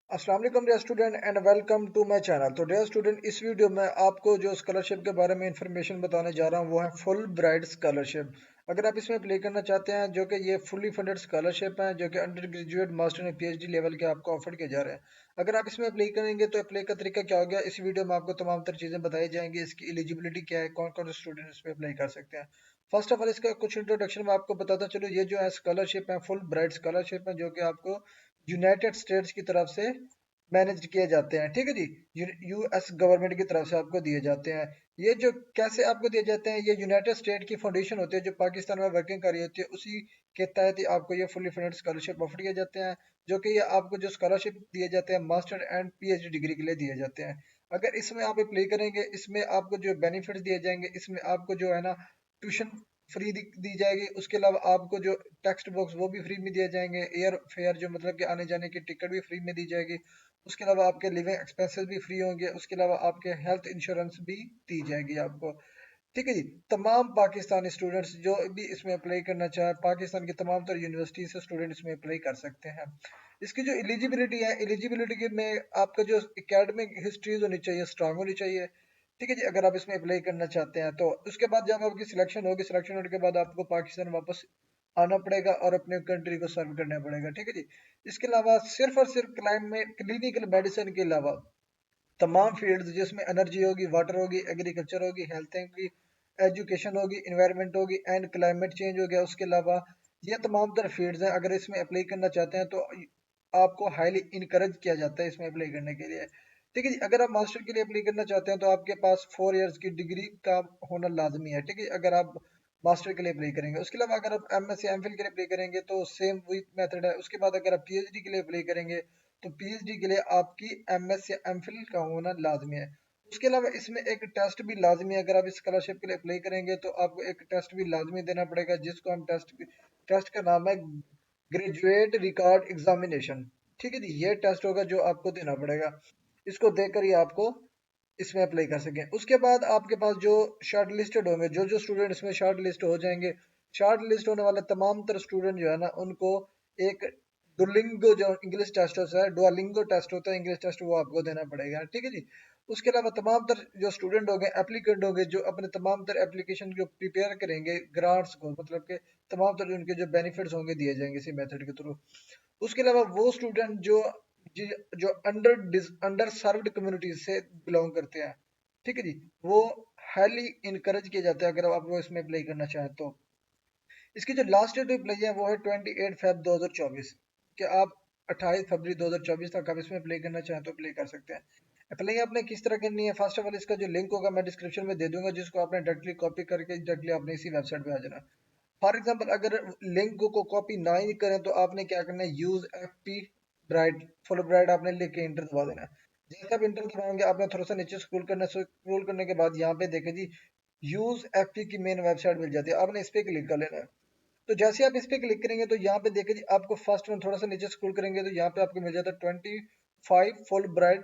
अस्सलाम वालेकुम dear student and welcome to my channel. तो डियर स्टूडेंट, इस वीडियो में आपको जो स्कॉलरशिप के बारे में इंफॉर्मेशन बताने जा रहा हूँ वो है फुल ब्राइट स्कॉलरशिप। अगर आप इसमें अप्लाई करना चाहते हैं, जो कि ये फुली फंडेड स्कॉलरशिप है, जो कि under graduate master and PhD level के आपको ऑफर किए जा रहे हैं। अगर आप इसमें अप्लाई करेंगे तो अप्लाई का तरीका क्या हो गया, इस वीडियो में आपको तमाम तर चीज़ें बताई जाएंगी। इसकी एलिजिबिलिटी क्या है, कौन कौन से स्टूडेंट इसमें अप्लाई कर सकते हैं। फर्स्ट ऑफ ऑल इसका कुछ इंट्रोडक्शन में आपको बताता चलो। ये जो है स्कॉलरशिप है, फुल ब्राइट स्कॉलरशिप है, जो कि आपको यूनाइटेड स्टेट्स की तरफ से मैनेज किए जाते हैं। ठीक है जी, यूएस गवर्नमेंट की तरफ से आपको दिए जाते हैं। ये जो कैसे आपको दिए जाते हैं, ये यूनाइटेड स्टेट की फाउंडेशन होती है जो पाकिस्तान में वर्किंग कर रही होती है, उसी के तहत ही आपको ये फुली फंडेड स्कॉलरशिप ऑफर किए जाते हैं। जो कि ये आपको जो स्कॉलरशिप दिए जाते हैं मास्टर एंड पीएचडी डिग्री के लिए दिए जाते हैं। अगर इसमें आप अप्लाई करेंगे, इसमें आपको जो बेनिफिट्स दिए जाएंगे, इसमें आपको जो है ना ट्यूशन फ्री दी जाएगी। उसके अलावा आपको जो टेक्स्ट बुक्स वो भी फ्री में दिए जाएंगे। एयर फेयर जो मतलब कि आने जाने की टिकट भी फ्री में दी जाएगी। उसके अलावा आपके लिविंग एक्सपेंसेस भी फ्री होंगे। उसके अलावा आपके हेल्थ इंश्योरेंस भी दी जाएगी आपको। ठीक है जी। तमाम पाकिस्तानी स्टूडेंट्स जो भी इसमें अप्लाई करना चाहे, पाकिस्तान की तमाम तर यूनिवर्सिटी से स्टूडेंट इसमें अप्लाई कर सकते हैं। इसकी जो एलिजिबिलिटी है, एलिजिबिलिटी के में आपका जो एकेडमिक हिस्ट्रीज होनी चाहिए, स्ट्रांग होनी चाहिए। ठीक है जी। अगर आप इसमें अप्लाई करना चाहते हैं तो उसके बाद जब आपकी सिलेक्शन होगी, सिलेक्शन होने के बाद आपको पाकिस्तान वापस आना पड़ेगा और अपने कंट्री को सर्व करना पड़ेगा। ठीक है जी। इसके अलावा सिर्फ और सिर्फ क्लाइमेट क्लिनिकल मेडिसिन के अलावा तमाम फील्ड्स जिसमें एनर्जी होगी, वाटर होगी, एग्रीकल्चर होगी, हेल्थ होगी, एजुकेशन होगी, इन्वायरमेंट होगी एंड क्लाइमेट चेंज हो गया। उसके अलावा ये तमाम तर फील्ड्स हैं। अगर इसमें अप्लाई करना चाहते हैं तो आपको हाईली इनकरेज किया जाता है इसमें अप्लाई करने के लिए। ठीक है जी। अगर आप मास्टर के लिए अप्लाई करना चाहते हैं तो आपके पास 4 इयर्स की डिग्री का होना लाजमी है। ठीक है, अगर आप मास्टर के लिए अप्लाई करेंगे। उसके अलावा अगर आप एम एस या एम फिल के लिए अप्लाई करेंगे तो सेम वही मेथड है। उसके बाद अगर आप पीएचडी के लिए अप्लाई करेंगे तो पीएचडी के लिए आपकी एमएस या एमफिल का होना लाजमी है। उसके अलावा इसमें एक टेस्ट भी लाजमी है। अगर आप इस स्कॉलरशिप के लिए अप्लाई करेंगे तो आपको एक टेस्ट भी लाजमी देना पड़ेगा, जिसको हम टेस्ट का नाम है ग्रेजुएट रिकॉर्ड एग्जामिनेशन। ठीक है जी। ये टेस्ट होगा जो आपको देना पड़ेगा। इसको देकर ही आपको इसमें अप्लाई कर सकें। उसके बाद आपके पास जो शॉर्ट लिस्टेड होंगे, जो स्टूडेंट इसमें शॉर्ट लिस्ट हो जाएंगे, शॉर्ट लिस्ट होने वाले तमाम तरह स्टूडेंट जो है ना, उनको एक डुलिंगो जो इंग्लिश टेस्ट होता है, डुआलिंगो टेस्ट होता है इंग्लिश टेस्ट, वो आपको देना पड़ेगा। ठीक है जी। उसके अलावा तमाम तर जो स्टूडेंट होंगे, एप्लीकेंट होंगे, जो अपने तमाम तर एप्लीकेशन को प्रिपेयर करेंगे ग्रांट्स को, मतलब के तमाम तर उनके जो बेनिफिट्स होंगे दिए जाएंगे इसी मेथड के थ्रू। उसके अलावा वो स्टूडेंट जो अंडर सर्व्ड कम्युनिटी से बिलोंग करते हैं, ठीक है जी, वो हाईली इनकरेज किया जाता है अगर आप वो इसमें अप्लाई करना चाहें तो। इसकी जो लास्ट डेट अप्लाई है वो है 28 फेब 2024। कि आप 28 फरवरी 2024 तक आप इसमें अप्लाई करना चाहें तो अप्लाई कर सकते हैं। अप्लाई आपने किस तरह करनी है, फर्स्ट ऑफ ऑल इसका जो लिंक होगा मैं डिस्क्रिप्शन में दे दूंगा, जिसको आपने डायरेक्टली कॉपी करके डायरेक्टली अपने इसी वेबसाइट पे आ जाना। फॉर एग्जाम्पल अगर लिंक को कॉपी ना ही करें तो आपने क्या करना है, use F P bright full bright आपने लिख के इंटर दबा देना है। जैसे आप इंटर दबाएंगे आपने थोड़ा सा नीचे स्क्रॉल करना है। स्क्रॉल करने के बाद यहाँ पे देखें जी, यूज एफ पी की मेन वेबसाइट मिल जाती है, आपने इस पे क्लिक कर लेना है। तो जैसे आप इस पे क्लिक करेंगे तो यहाँ पे देखें जी, आपको फर्स्ट में थोड़ा सा नीचे स्क्रॉल करेंगे तो यहाँ पे आपको मिल जाता है 25 फुल ब्राइट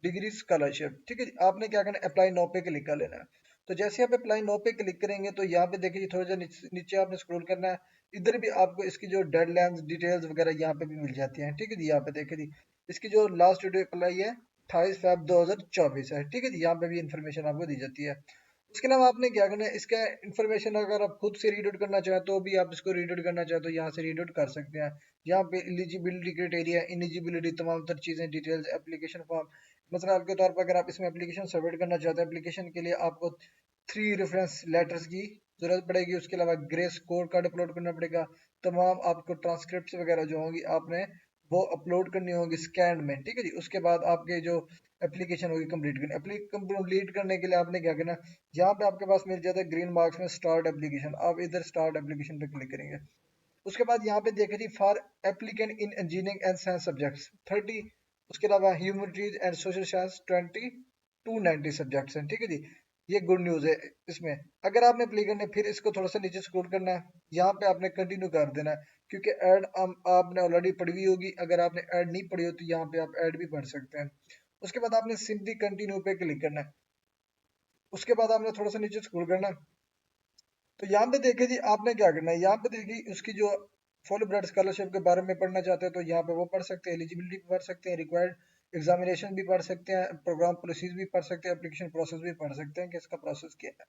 डिग्री स्कॉलरशिप। ठीक है जी। आपने क्या करना है, अप्लाई नाउ पे क्लिक कर लेना है। तो जैसे आप अप्लाई नाउ पे क्लिक करेंगे तो यहाँ पे देखिए थोड़ा सा नीचे आपने स्क्रॉल करना है। इधर भी आपको इसकी जो डेडलाइंस डिटेल्स वगैरह यहाँ पे भी मिल जाती हैं। ठीक है जी। यहाँ पे देखिए जी, इसकी जो लास्ट डेट अप्लाई है 28 फेब 2024 है। ठीक है जी। यहाँ पे भी इंफॉर्मेशन आपको दी जाती है। उसके अलावा आपने क्या करना है, इसका इन्फॉर्मेशन अगर आप खुद से रीड आउट करना चाहें तो भी आप इसको रीड आउट करना चाहें तो यहाँ से रीड आउट कर सकते हैं। यहाँ पे एलिजिबिलिटी क्राइटेरिया, इनिजिबिलिटी, तमाम तर चीज़ें, डिटेल्स, एप्लीकेशन फॉर्म। मतलब के तौर पर अगर आप इसमें एप्लीकेशन सबमिट करना चाहते हैं, एप्लीकेशन के लिए आपको 3 रेफरेंस लेटर्स की जरूरत पड़ेगी। उसके अलावा ग्रे स्कोर कार्ड अपलोड करना पड़ेगा। तमाम आपको ट्रांसक्रिप्ट वगैरह जो होंगी आपने वो अपलोड करनी होगी स्कैन में। ठीक है जी। उसके बाद आपके जो एप्लीकेशन होगी कंप्लीट करनी, कंप्लीट करने के लिए आपने क्या करना, यहाँ पे आपके पास मिल जाता है ग्रीन मार्क्स में स्टार्ट एप्लीकेशन, आप इधर स्टार्ट एप्लीकेशन पे क्लिक करेंगे। उसके बाद यहाँ पे देखें जी, for applicant in engineering and science subjects 30। उसके अलावा humanities and social science 290 subjects हैं। ठीक है जी। ये गुड न्यूज़ है इसमें। अगर आपने अप्लाई करने, फिर इसको थोड़ा सा नीचे स्क्रॉल करना है, यहाँ पे आपने कंटिन्यू कर देना है, क्योंकि ऐड आपने ऑलरेडी पढ़ी हुई होगी। अगर आपने ऐड नहीं पढ़ी हो तो यहाँ पे आप ऐड भी पढ़ सकते हैं। उसके बाद आपने सिंपली कंटिन्यू पे क्लिक करना है। उसके बाद आपने थोड़ा सा नीचे स्क्रॉल करना है। तो यहाँ पे देखिए जी, आपने क्या करना है, यहाँ पे देखिए उसकी जो फुल ब्राइट स्कॉलरशिप के बारे में पढ़ना चाहते हैं तो यहाँ पे वो पढ़ सकते हैं, एलिजिबिलिटी भी पढ़ सकते हैं, रिक्वायर्ड एग्जामिनेशन भी पढ़ सकते हैं, प्रोग्राम पॉलिसीज भी पढ़ सकते हैं, एप्लीकेशन प्रोसेस भी पढ़ सकते हैं कि इसका प्रोसेस क्या है।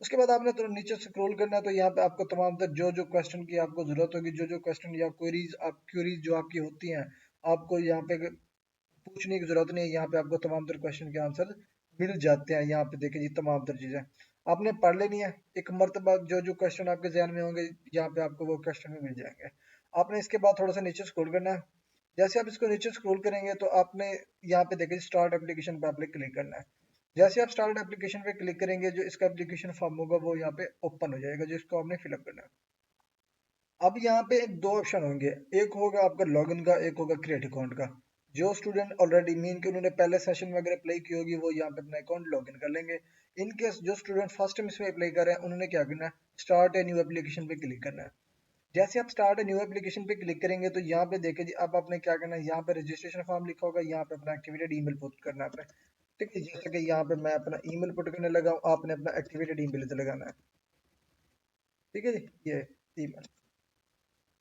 उसके बाद आपने थोड़ा नीचे स्क्रॉल करना है तो यहाँ पे आपको तमाम तर जो जो क्वेश्चन की आपको जरूरत होगी, जो जो क्वेश्चन या क्वेरीज जो आपकी होती हैं, आपको यहाँ पे पूछने की जरूरत नहीं है। यहाँ पे आपको तमाम तर क्वेश्चन के आंसर मिल जाते हैं। यहाँ पे देखिए जी तमाम तर चीजें आपने पढ़ लेनी है एक मरतबा, जो जो क्वेश्चन आपके ध्यान में होंगे यहाँ पे आपको वो क्वेश्चन भी मिल जाएंगे। आपने इसके बाद थोड़ा सा नीचे स्क्रॉल करना है। जैसे आप इसको नीचे स्क्रॉल करेंगे तो आपने यहाँ पे देखिए स्टार्ट एप्लीकेशन पे आपने क्लिक करना है। जैसे आप स्टार्ट एप्लीकेशन पे क्लिक करेंगे, जो इसका एप्लीकेशन फॉर्म होगा वो यहाँ पे ओपन हो जाएगा, जिसको आपने फिलअप करना है। अब यहाँ पे दो ऑप्शन होंगे, एक होगा आपका लॉगिन का, एक होगा क्रिएट अकाउंट का। जो स्टूडेंट ऑलरेडी मीन के उन्होंने पहले सेशन वगैरह अप्लाई की होगी वो यहाँ पे अपना अकाउंट लॉगिन कर लेंगे। इन केस जो स्टूडेंट फर्स्ट टाइम इसमें अप्लाई कर रहे हैं उन्होंने क्या करना है, स्टार्ट ए न्यू एप्लीकेशन पे क्लिक करना है। जैसे आप स्टार्ट ए न्यू एप्लीकेशन पे क्लिक करेंगे तो यहाँ पे देखिए जी अब आपने क्या करना है, यहाँ पे रजिस्ट्रेशन फॉर्म लिखा होगा, यहाँ पे अपना एक्टिवेटेड ईमेल पुट करना है आपने। ठीक है, जैसे कि यहाँ पे मैं अपना ईमेल पुट करने लगा हूँ, आपने अपना एक्टिवेटेड ईमेल लगाना है। ठीक है जी, ये ईमेल।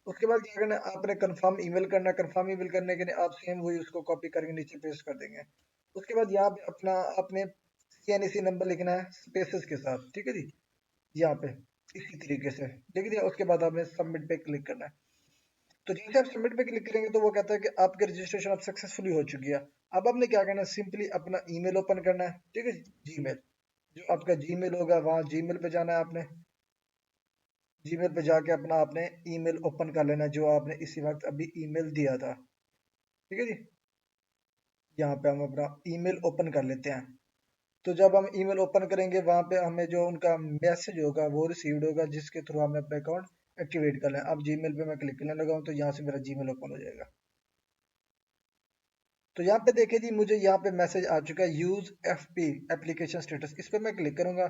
उसके बाद क्या करना है, आपने कंफर्म ईमेल करना है। कंफर्म ईमेल करने के लिए आप सेम वही उसको कॉपी करके नीचे पेस्ट कर देंगे। उसके बाद यहाँ पे अपना आपने CNC नंबर लिखना है स्पेसेस के साथ। ठीक है जी, यहाँ पे इसी तरीके से लिख दिया। उसके बाद आपने सबमिट पे क्लिक करना है। तो जैसे आप सबमिट पे क्लिक करेंगे तो वो कहता है कि आपकी रजिस्ट्रेशन अब सक्सेसफुली हो चुकी है। अब आपने क्या करना है, सिंपली अपना ईमेल ओपन करना है। ठीक है, जीमेल, जो आपका जीमेल होगा वहाँ जीमेल पे जाना है आपने। जीमेल पे जाके अपना आपने ईमेल ओपन कर लेना जो आपने इसी वक्त अभी ईमेल दिया था। ठीक है जी, यहाँ पे हम अपना ईमेल ओपन कर लेते हैं। तो जब हम ईमेल ओपन करेंगे वहाँ पे हमें जो उनका मैसेज होगा वो रिसीव्ड होगा, जिसके थ्रू हमें अपना अकाउंट एक्टिवेट कर लें। अब जीमेल पे मैं क्लिक करने लगा हूँ तो यहाँ से मेरा जीमेल ओपन हो जाएगा। तो यहाँ पे देखिए जी मुझे यहाँ पे मैसेज आ चुका है, यूज FP एप्लीकेशन स्टेटस। इस पे मैं क्लिक करूंगा।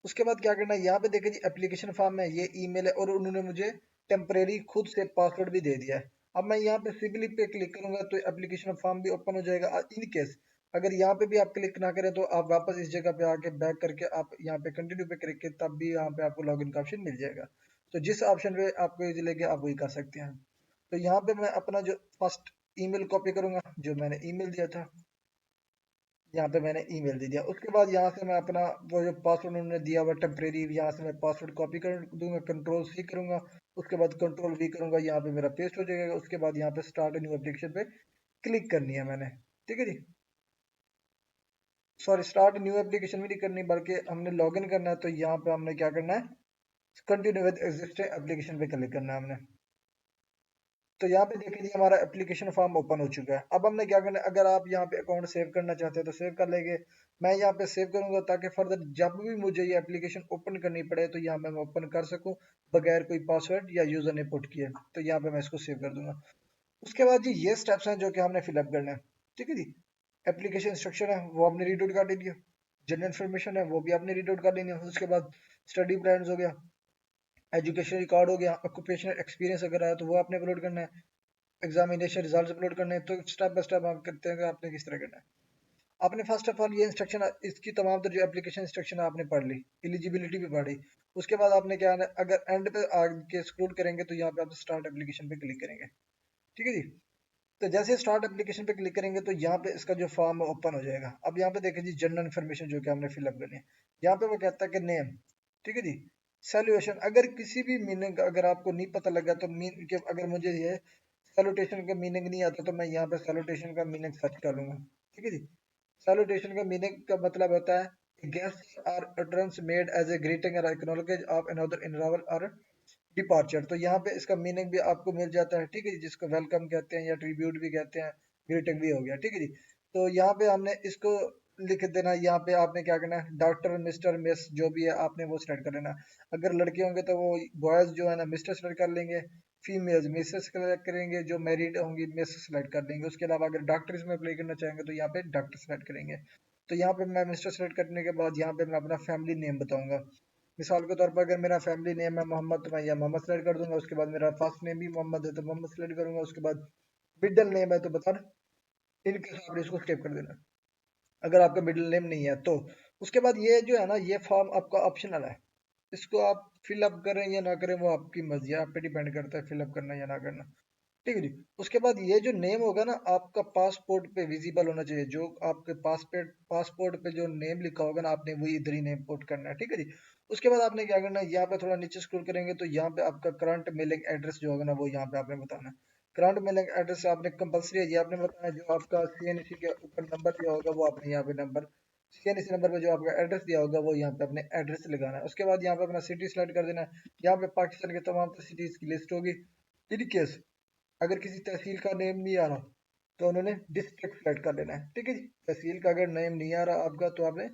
उसके बाद क्या करना है, यहाँ पे देखिए जी एप्लीकेशन फॉर्म है, ये ईमेल है और उन्होंने मुझे टेम्परेरी खुद से पासवर्ड भी दे दिया है। अब मैं यहाँ पे सिंपली पे क्लिक करूंगा तो एप्लीकेशन फॉर्म भी ओपन हो जाएगा। इन केस अगर यहाँ पे भी आप क्लिक ना करें तो आप वापस इस जगह पे आके बैक करके आप यहाँ पे कंटिन्यू पे क्लिक करें, तब भी यहाँ पे आपको लॉगिन का ऑप्शन मिल जाएगा। तो जिस ऑप्शन पे आपको इजी लगे आप वही कर सकते हैं। तो यहाँ पे मैं अपना जो फर्स्ट ईमेल कॉपी करूंगा, जो मैंने ईमेल दिया था, यहाँ पे मैंने ईमेल दे दिया। उसके बाद यहाँ से मैं अपना वो जो पासवर्ड उन्होंने दिया हुआ टेम्परेरी, यहाँ से मैं पासवर्ड कॉपी कर दूंगा, कंट्रोल C करूंगा। उसके बाद कंट्रोल V करूंगा, यहाँ पे मेरा पेस्ट हो जाएगा। उसके बाद यहाँ पे स्टार्ट न्यू एप्लीकेशन पे क्लिक करनी है मैंने। ठीक है जी, सॉरी स्टार्ट न्यू एप्लीकेशन भी नहीं करनी बल्कि हमने लॉगिन करना है। तो यहाँ पे हमने क्या करना है, कंटिन्यू विद एग्जिस्टिंग एप्लीकेशन पे क्लिक करना है हमने। तो यहाँ पे देखिए हमारा एप्लीकेशन फॉर्म ओपन हो चुका है। अब हमने क्या करना है, अगर आप यहाँ पे अकाउंट सेव करना चाहते हैं तो सेव कर लेंगे। मैं यहाँ पे सेव करूंगा ताकि फर्दर जब भी मुझे ये एप्लीकेशन ओपन करनी पड़े तो यहाँ पे मैं ओपन कर सकूं बगैर कोई पासवर्ड या यूजर ने पुट किए। तो यहाँ पे मैं इसको सेव कर दूंगा। उसके बाद जी ये स्टेप्स हैं जो कि हमने फिलअप करना है। ठीक है जी, एप्लीकेशन इंस्ट्रक्शन है वो आपने रीड आउट कर लिया, जनरल इन्फॉर्मेशन है वो भी आपने रीड आउट कर लेनी है। उसके बाद स्टडी प्लान हो गया, एजुकेशन रिकॉर्ड हो गया, ऑक्यूपेशनल एक्सपीरियंस अगर आया तो वो आपने अपलोड करना है, एग्जामिनेशन रिजल्ट अपलोड करने हैं। तो स्टेप बाय स्टेप आप करते हैं कि आपने किस तरह करना है। आपने फर्स्ट ऑफ ऑल ये इंस्ट्रक्शन, इसकी तमाम तो जो एप्लीकेशन इंस्ट्रक्शन आपने पढ़ ली, एलिजिबिलिटी भी पढ़ी। उसके बाद आपने क्या है, अगर एंड पे आगे स्क्रॉल करेंगे तो यहाँ पे आप स्टार्ट एप्लीकेशन पे क्लिक करेंगे। ठीक है जी, तो जैसे स्टार्ट एप्लीकेशन पे क्लिक करेंगे तो यहाँ पे इसका जो फॉर्म है ओपन हो जाएगा। अब यहाँ पे देखिए जी जनरल इन्फॉर्मेशन जो कि हमने फिलअप करनी है। यहाँ पे वो कहता है कि नेम, ठीक है जी, सैल्यूएशन, अगर किसी भी मीनिंग अगर आपको नहीं पता लगा तो मीन के अगर मुझे ये सैल्यूटेशन का मीनिंग नहीं आता तो मैं यहाँ पे सैल्यूटेशन का मीनिंग सर्च कर लूंगा। ठीक है जी, सैल्यूटेशन का मीनिंग का मतलब होता है guest or utterance made as a greeting और एक्नॉलेज ऑफ अनदर अराइवल और डिपार्चर। तो यहाँ पे इसका मीनिंग भी आपको मिल जाता है। ठीक है जी, जिसको वेलकम कहते हैं या ट्रिब्यूट भी कहते हैं, ग्रीटिंग भी हो गया। ठीक है जी, तो यहाँ पे हमने इसको लिख देना। यहाँ पे आपने क्या करना है, डॉक्टर, मिस्टर, मिस जो भी है आपने वो सिलेक्ट कर लेना। अगर लड़के होंगे तो वो बॉयज जो है ना मिस्टर सेलेक्ट कर लेंगे, फीमेल्स मिसेस सेलेक्ट करेंगे, जो मैरिड होंगी मिस सेलेक्ट कर लेंगे। उसके अलावा अगर डॉक्टर इसमें अप्लाई करना चाहेंगे तो यहाँ पे डॉक्टर सेलेक्ट करेंगे। तो यहाँ पे मैं मिस्टर सेलेक्ट करने के बाद यहाँ पे मैं अपना फैमिली नेम बताऊंगा। मिसाल के तौर पर अगर मेरा फैमिली नेम है मोहम्मद तो मैं यहाँ मोहम्मद सेलेक्ट कर दूंगा। उसके बाद मेरा फर्स्ट नेम भी मोहम्मद है तो मोहम्मद सेलेक्ट करूंगा। उसके बाद मिडल नेम है तो बता इनके हिसाब से इसको स्किप कर देना अगर आपका मिडिल नेम नहीं है तो। उसके बाद ये जो है ना ये फॉर्म आपका ऑप्शनल है। इसको आप फिलअप करें या ना करें वो आपकी मर्जी है, आप पे डिपेंड करता है फिलअप करना या ना करना। ठीक है जी। उसके बाद ये जो नेम होगा ना आपका पासपोर्ट पे विजिबल होना चाहिए, जो आपके पासपोर्ट पे जो नेम लिखा होगा ना आपने वही इधर ही नेम पुट करना है। ठीक है जी। उसके बाद आपने क्या करना है, यहाँ पे थोड़ा नीचे स्क्रॉल करेंगे तो यहाँ पे आपका करंट मेलिंग एड्रेस जो होगा ना वो यहाँ पे आपने बताना है। करंट मेलिंग एड्रेस आपने कंपलसरी है, ये आपने बताना है। जो आपका सीएनसी के ऊपर नंबर दिया होगा वो आपने यहाँ पे नंबर, सीएनसी नंबर पे जो आपका एड्रेस दिया होगा वो यहाँ पे अपने एड्रेस लगाना है। उसके बाद यहाँ पे अपना सिटी सेलेक्ट कर देना है। यहाँ पे पाकिस्तान के तमाम सिटीज की लिस्ट होगी। इन केस अगर किसी तहसील का नेम नहीं आ रहा तो उन्होंने डिस्ट्रिक्ट सेलेक्ट कर लेना है। ठीक है जी। तहसील का अगर नेम नहीं आ रहा आपका तो आपने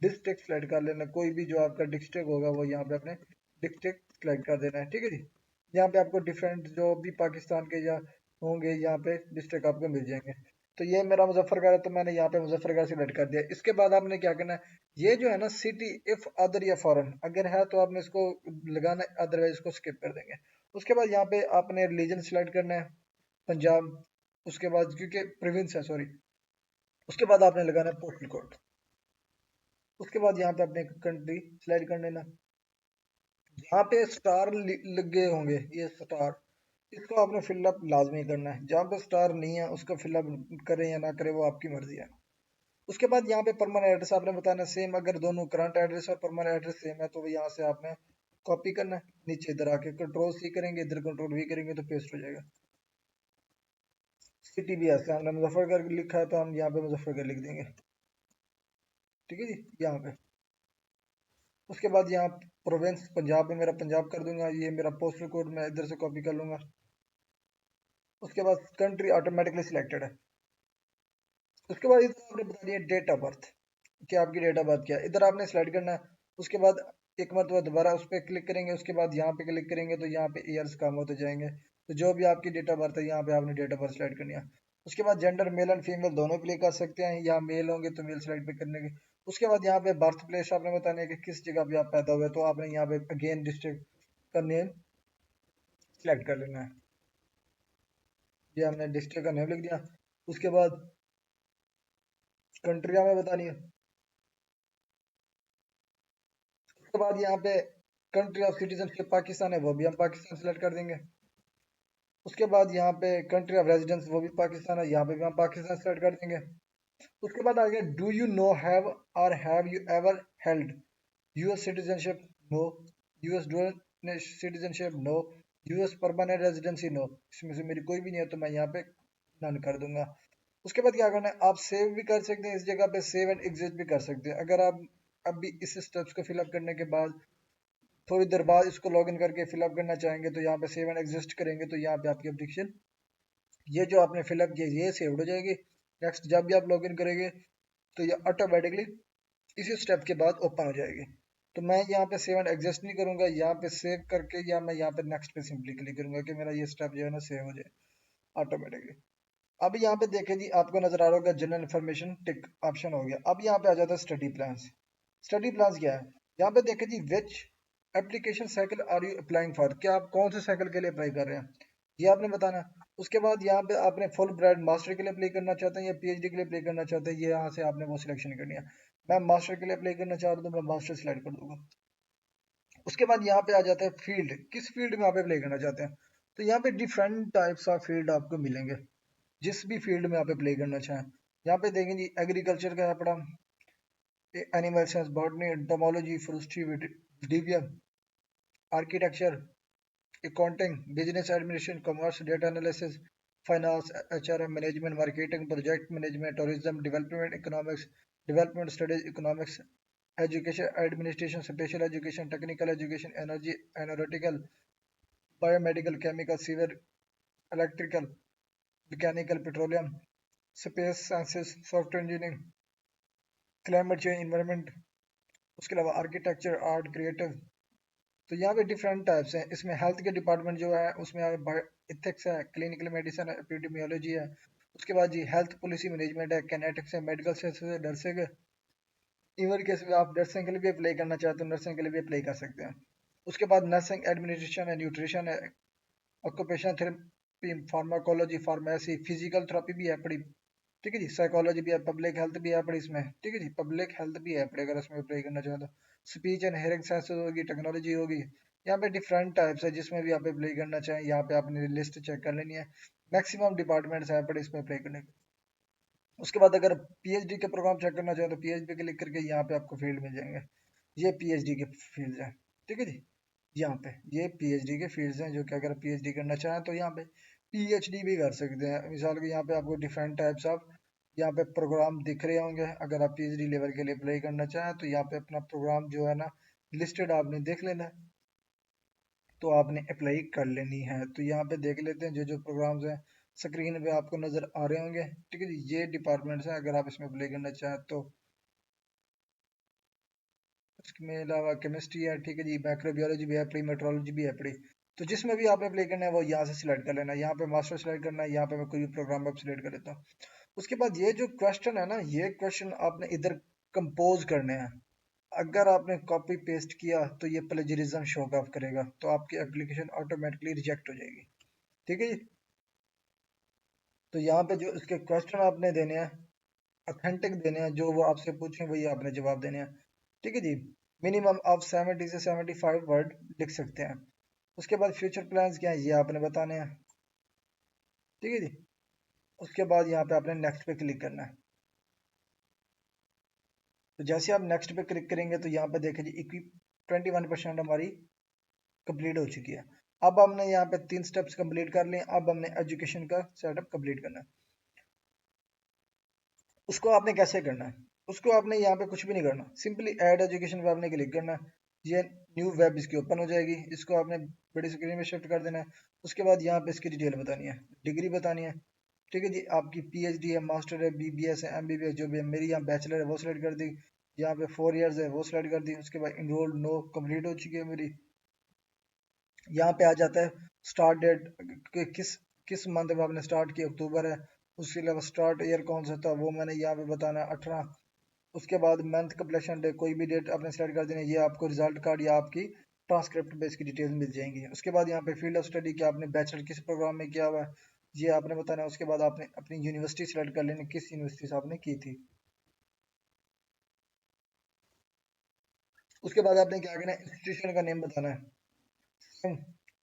डिस्ट्रिक्ट सेलेक्ट कर लेना, कोई भी जो आपका डिस्ट्रिक्ट होगा वो यहाँ पे अपने डिस्ट्रिक्ट सेलेक्ट कर देना है। ठीक है जी। यहाँ पे आपको डिफरेंट जो भी पाकिस्तान के या होंगे यहाँ पे डिस्ट्रिक्ट आपको मिल जाएंगे। तो ये मेरा मुजफ्फरगढ़ है तो मैंने यहाँ पे मुजफ्फरगढ़ सेलेक्ट कर दिया। इसके बाद आपने क्या करना है, ये जो है ना सिटी इफ अदर या फॉरेन अगर है तो आपने इसको लगाना है, अदरवाइज इसको स्किप कर देंगे। उसके बाद यहाँ पे आपने रिलीजन सेलेक्ट करना है, पंजाब। उसके बाद क्योंकि प्रोविंस है सॉरी, उसके बाद आपने लगाना है पोस्टल कोड। उसके बाद यहाँ पे अपने कंट्री सिलेक्ट कर लेना। यहाँ पे स्टार लगे होंगे, ये स्टार, इसको आपने फिलअप लाजमी करना है। जहाँ पे स्टार नहीं है उसको फिलअप करें या ना करें वो आपकी मर्जी है। उसके बाद यहाँ पे परमानेंट एड्रेस आपने बताना सेम, अगर दोनों करंट एड्रेस और परमानेंट एड्रेस सेम है तो यहाँ से आपने कॉपी करना है, नीचे इधर आके कंट्रोल सी करेंगे, इधर कंट्रोल वी करेंगे तो पेस्ट हो जाएगा। सिटी भी ऐसे हमने मुजफ्फरगढ़ लिखा है तो हम यहाँ पे मुजफ्फरगढ़ लिख देंगे। ठीक है जी। यहाँ पे उसके बाद यहाँ प्रोविंस पंजाब में मेरा पंजाब कर दूंगा, ये मेरा पोस्टल कोड मैं इधर से कॉपी कर लूंगा। उसके बाद कंट्री ऑटोमेटिकली सिलेक्टेड है। उसके बाद इधर आपने बता दिया डेट ऑफ बर्थ, कि आपकी डेट ऑफ बर्थ क्या है, इधर आपने सेलेक्ट करना है। उसके बाद एक मरतबा दोबारा उस पर क्लिक करेंगे, उसके बाद यहाँ पे क्लिक करेंगे तो यहाँ पे ईयर्स काम होते जाएंगे। तो जो भी आपकी डेट ऑफ बर्थ है यहाँ पे आपने डेट ऑफ बर्थ सेलेक्ट करनी है। उसके बाद जेंडर मेल एंड फीमेल दोनों प्ले कर सकते हैं, या मेल होंगे तो मेल सेलेक्ट भी करने के। उसके बाद यहाँ पे बर्थ प्लेस आपने बताना है कि किस जगह पे आप पैदा हुए, तो आपने यहाँ पे अगेन डिस्ट्रिक्ट का नेम सेलेक्ट कर लेना है। ये हमने डिस्ट्रिक्ट का नेम लिख दिया। उसके बाद कंट्री हमें बतानी है। उसके बाद यहाँ पे कंट्री ऑफ सिटीजनशिप पाकिस्तान है, वो भी हम पाकिस्तान सेलेक्ट कर देंगे। उसके बाद यहाँ पे कंट्री ऑफ रेजिडेंस वो भी पाकिस्तान है, यहाँ पे भी हम पाकिस्तान सेलेक्ट कर देंगे। उसके बाद आगे डू यू नो हैव और have you ever held US citizenship, no. US dual citizenship, no. US permanent residency, no. इसमें से मेरी कोई भी नहीं है तो मैं यहाँ पे डन कर दूंगा। उसके बाद क्या करना है, आप सेव भी कर सकते हैं, इस जगह पे सेव एंड एग्जिट भी कर सकते हैं। अगर आप अभी इस स्टेप्स को फिलअप करने के बाद थोड़ी देर बाद इसको लॉगिन करके फिलअप करना चाहेंगे तो यहाँ पे सेव एंड एग्जिस्ट करेंगे तो यहाँ पे आपकी एप्लीकेशन ये जो आपने फिलअप किया ये सेव हो जाएगी। नेक्स्ट जब भी आप लॉगिन करेंगे तो ये ऑटोमेटिकली इसी स्टेप के बाद ओपन हो जाएगी। तो मैं यहाँ पे सेव एंड एग्जिस्ट नहीं करूंगा, यहाँ पे सेव करके या मैं यहाँ पे नेक्स्ट पे सिंपली क्लिक करूंगा कि मेरा ये स्टेप जो है ना सेव हो जाए ऑटोमेटिकली। अब यहाँ पे देखें जी, आपको नजर आ रहा होगा जनरल इन्फॉर्मेशन टिक ऑप्शन हो गया। अब यहाँ पे आ जाता है स्टडी प्लान्स। स्टडी प्लान्स क्या है, यहाँ पे देखें जी which application cycle are you applying for, क्या आप कौन से साइकिल के लिए अप्लाई कर रहे हैं ये आपने बताना है। उसके बाद यहाँ पे आपने फुल ब्राइड मास्टर के लिए अप्लाई करना चाहते हैं या पीएचडी के लिए अप्लाई करना चाहते हैं, ये यहाँ से आपने वो सिलेक्शन करनी है। मैं मास्टर के लिए अप्लाई करना चाह रहा हूँ तो मैं मास्टर सिलेक्ट कर दूंगा। उसके बाद यहाँ पे आ जाता है फील्ड, किस फील्ड में आप अप्लाई करना चाहते हैं। तो यहाँ पे डिफरेंट टाइप्स ऑफ फील्ड आपको मिलेंगे, जिस भी फील्ड में आप अप्लाई करना चाहें। यहाँ पे देखें जी एग्रीकल्चर का है अपना, animal science, botany, entomology, forestry, division, architecture, accounting, business administration, commerce, data analysis, finance, HRM, management, marketing, project management, tourism, development economics, development studies economics, education administration, special education, technical education, energy analytical, biomedical, chemical, civil, electrical, mechanical, petroleum, space sciences, software engineering, climate change, environment, उसके अलावा architecture, art, creative. तो यहाँ पे different types हैं। इसमें health के department जो है उसमें इथिक्स है, क्लिनिकल मेडिसिन है, एपिडेमियोलॉजी है। उसके बाद जी हेल्थ पॉलिसी मैनेजमेंट है, कैनेटिक्स है, मेडिकल साइंस है, नर्सिंग है। इवन केस में आप नर्सिंग के लिए भी अप्लाई करना चाहते हो नर्सिंग के लिए भी अप्लाई कर सकते हैं। उसके बाद नर्सिंग एडमिनिस्ट्रेशन है, न्यूट्रिशन है, occupation therapy, pharmacology, pharmacy, physical therapy भी है पड़ी। ठीक है जी। साइकोलॉजी भी है, पब्लिक हेल्थ भी है पड़ी इसमें, ठीक है जी। पब्लिक हेल्थ भी है पड़ी अगर इसमें अप्लाई करना चाहो तो। स्पीच एंड हेयरिंग साइंसेज होगी, टेक्नोलॉजी होगी। यहाँ पे डिफरेंट टाइप्स है जिसमें भी आप अप्लाई करना चाहें, यहाँ पे आपने लिस्ट चेक कर लेनी है। मैक्सिमम डिपार्टमेंट्स है पड़े इसमें अप्लाई करने के। उसके बाद अगर पीएचडी के प्रोग्राम चेक करना चाहे तो पीएचडी क्लिक करके यहाँ पे आपको फील्ड मिल जाएंगे। ये पीएचडी के फील्ड हैं, ठीक है जी। यहाँ पे ये पीएचडी के फील्ड्स हैं जो कि अगर पीएचडी करना चाहें तो यहाँ पे पीएचडी भी कर सकते हैं। मिसाल के यहाँ पे आपको डिफरेंट टाइप्स ऑफ यहाँ पे प्रोग्राम दिख रहे होंगे। अगर आप पीएचडी लेवल के लिए अप्लाई करना चाहें तो यहाँ पे अपना प्रोग्राम जो है ना लिस्टेड आपने देख लेना है, तो आपने अप्लाई कर लेनी है। तो यहाँ पे देख लेते हैं जो जो प्रोग्राम्स हैं स्क्रीन पे आपको नजर आ रहे होंगे, ठीक है जी। ये डिपार्टमेंट्स हैं अगर आप इसमें अप्लाई करना चाहें तो। इसमें अलावा केमिस्ट्री है, ठीक है जी। माइक्रोबायोलॉजी भी है पड़ी, मेट्रोलॉजी भी है पड़ी। तो जिसमें भी आपने अप्लाई करना है वो यहाँ से सिलेक्ट कर लेना है। यहाँ पे मास्टर सिलेक्ट करना है, यहाँ पे मैं कोई भी प्रोग्राम आप सिलेक्ट कर लेता हूँ। उसके बाद ये जो क्वेश्चन है ना, ये क्वेश्चन आपने इधर कंपोज करने हैं। अगर आपने कॉपी पेस्ट किया तो ये प्लेजरिज्म शो ऑफ करेगा, तो आपकी एप्लीकेशन ऑटोमेटिकली रिजेक्ट हो जाएगी, ठीक है जी। तो यहाँ पे जो इसके क्वेश्चन आपने देने हैं ऑथेंटिक देने हैं, जो वो आपसे पूछें वही आपने जवाब देने हैं, ठीक है जी। मिनिमम आप 70 से 75 वर्ड लिख सकते हैं। उसके बाद फ्यूचर प्लान्स क्या है ये आपने बताने हैं, ठीक है जी। उसके बाद यहाँ पे आपने नेक्स्ट पे क्लिक करना है। तो जैसे आप नेक्स्ट पे क्लिक करेंगे तो यहाँ पे देखें जी इक्विप 21% हमारी कंप्लीट हो चुकी है। अब हमने यहाँ पे 3 स्टेप्स कंप्लीट कर लिए। अब हमने एजुकेशन का सेटअप कंप्लीट करना है। उसको आपने कैसे करना है, उसको आपने यहाँ पे कुछ भी नहीं करना, सिंपली ऐड एजुकेशन पे आपने क्लिक करना है। ये न्यू वेब इसकी ओपन हो जाएगी, इसको आपने बड़ी स्क्रीन में शिफ्ट कर देना है। उसके बाद यहाँ पे इसकी डिटेल बतानी है, डिग्री बतानी है, ठीक है जी। आपकी पीएचडी है, मास्टर है, बीबीएस है, एमबीबीएस जो भी है। मेरी यहाँ बैचलर है वो सिलेक्ट कर दी, यहाँ पे 4 इयर्स है वो सिलेक्ट कर दी। उसके बाद इनरोल्ड नो कंप्लीट हो चुकी है मेरी। यहाँ पे आ जाता है स्टार्ट डेट कि किस मंथ में आपने स्टार्ट किया, अक्टूबर है। उसके अलावा स्टार्ट ईयर कौन सा था वो मैंने यहाँ पे बताना है 18। उसके बाद मंथ कंप्लीशन डे कोई भी डेट आपने सेलेक्ट कर देनी है। ये आपको रिजल्ट कार्ड या आपकी ट्रांसक्रिप्ट बेस की डिटेल्स मिल जाएंगी। उसके बाद यहाँ पे फील्ड ऑफ स्टडी कि आपने बैचलर किस प्रोग्राम में किया हुआ है ये आपने बताना है। उसके बाद आपने अपनी यूनिवर्सिटी सेलेक्ट कर लेनी, किस यूनिवर्सिटी से आपने की थी। उसके बाद आपने क्या करना है, इंस्टीट्यूशन का नेम बताना है,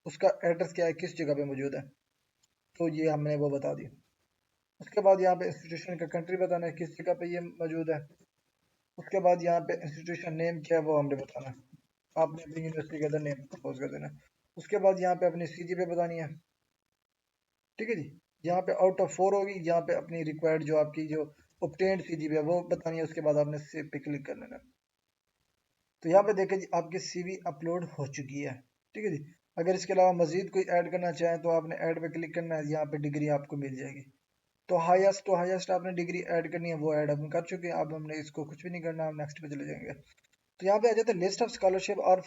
उसका एड्रेस क्या है, किस जगह पे मौजूद है, तो ये हमने वो बता दी। उसके बाद यहाँ पे इंस्टीट्यूशन का कंट्री बताना है, किस जगह पे ये मौजूद है। उसके बाद यहाँ पे इंस्टीट्यूशन नेम क्या है वो हमने बताना है, आपने अपनी यूनिवर्सिटी का नेम कंपोज कर देना है। उसके बाद यहाँ पे अपनी सीजीपीए बतानी है, ठीक है जी। यहाँ पे आउट ऑफ 4 होगी, यहाँ पे अपनी रिक्वायर्ड जो आपकी जो ऑब्टेन्ड सीजीपीए है वो बतानी है। उसके बाद आपने सेव पे क्लिक कर लेना है। तो यहाँ पे देखें जी आपकी सीवी अपलोड हो चुकी है, ठीक है जी। अगर इसके अलावा मजीद कोई ऐड करना चाहें तो आपने ऐड पे क्लिक करना है, यहाँ पे डिग्री आपको मिल जाएगी। तो हाईएस्ट आपने डिग्री ऐड करनी है वो ऐड हम कर चुके हैं। अब हमने इसको कुछ भी नहीं करना, हम नेक्स्ट पे चले जाएंगे। तो यहाँ पे आ जाता है लिस्ट ऑफ स्कॉलरशिप और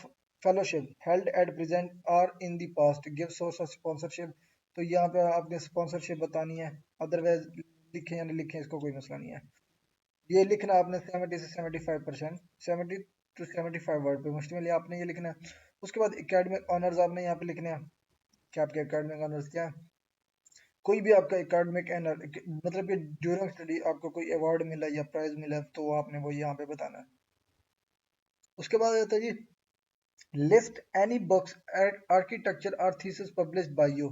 फेलोशिप हेल्ड एट प्रेजेंट और in the past give source of sponsorship. तो यहाँ पे आपने स्पॉन्सरशिप बतानी है, अदरवाइज लिखें या नहीं लिखें इसको कोई मसला नहीं है। ये लिखना आपने 70 से 75%, 70 टू 75 वर्ड पे मुश्तमिल आपने ये लिखना है। उसके बाद एकेडमिक ऑनर्स आपने यहाँ पे लिखने हैं कि आपके एकेडमिक ऑनर्स क्या है। कोई भी आपका एकेडमिक मतलब कि ड्यूरिंग स्टडी आपको कोई अवार्ड मिला या प्राइज मिला तो आपने वो यहाँ पे बताना है। उसके बाद आता है जी list any books at architecture और थीसिस पब्लिश्ड बाय यू।